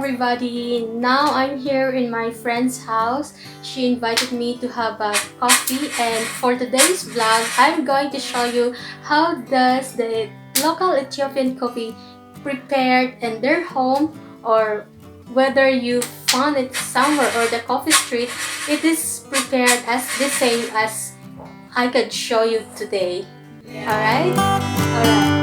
everybody. Now I'm here in my friend's house. She invited me to have a coffee, and for today's vlog, I'm going to show you how does the local Ethiopian coffee prepared in their home, or whether you found it somewhere or the coffee street, it is prepared as the same as I could show you today. Alright? Alright.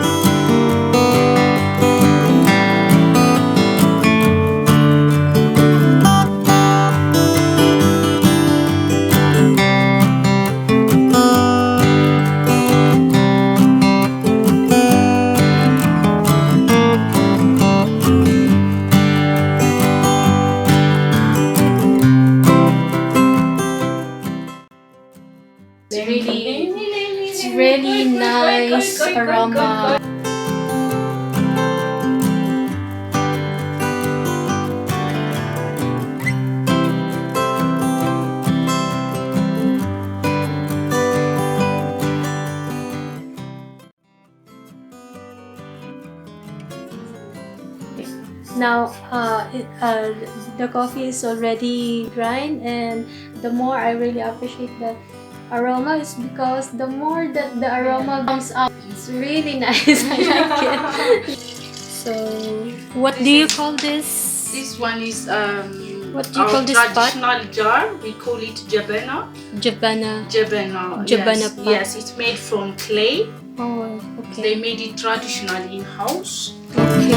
It's really nice aroma. Now, the coffee is already grind, and the more I really appreciate that aroma is because the more that the aroma comes out, it's really nice. I like it. So, what do you call this? This one is What do you call this pot? Traditional jar. We call it jabana. Jabana. Jabana. Jabana Yes. pot. Yes, it's made from clay. Oh, okay. They made it traditionally in house. Okay.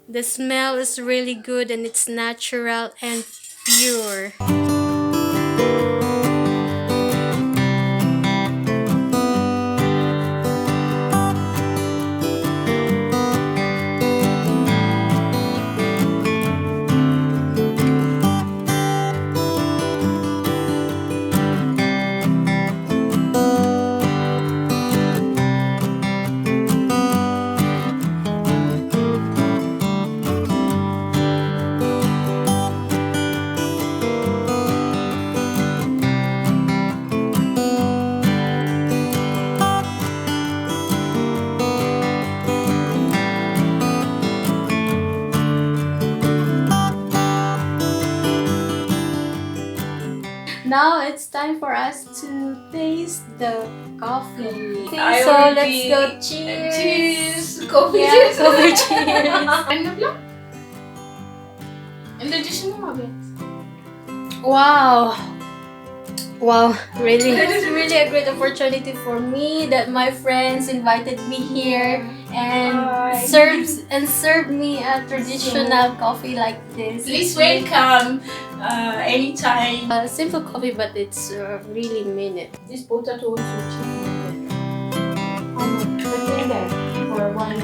The smell is really good, and it's natural and pure. Now it's time for us to taste the coffee. So let's go. Cheers! Cheers! Coffee Yeah, cheers! coffee cheers! And the additional of it. Wow! Wow! Really, it's really a great opportunity for me that my friends invited me here and served me a traditional coffee like this. Please welcome anytime. Simple coffee, but it's really mean it. This potato is The tender for one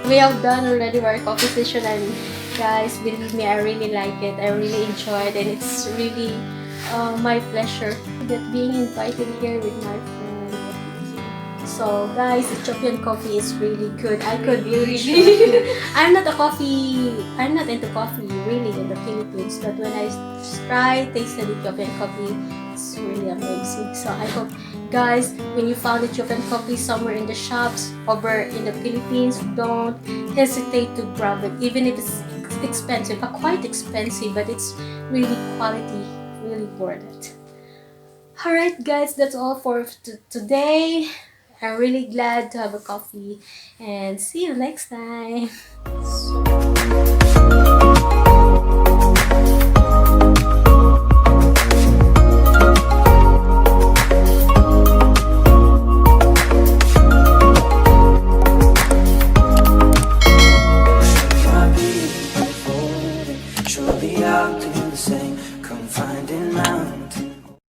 We have done already our coffee session, and guys, believe me, I really like it. I really enjoyed it, and it's really my pleasure that being invited here with my friend. So guys, Ethiopian coffee is really good. I could really show you. I'm not into coffee really in the Philippines, but when I tasted Ethiopian coffee, it's really amazing. So I hope guys, when you found Ethiopian coffee somewhere in the shops over in the Philippines, don't hesitate to grab it, even if it's expensive, quite expensive, but it's really quality, really worth it. Alright guys, that's all for today. I'm really glad to have a coffee, and see you next time.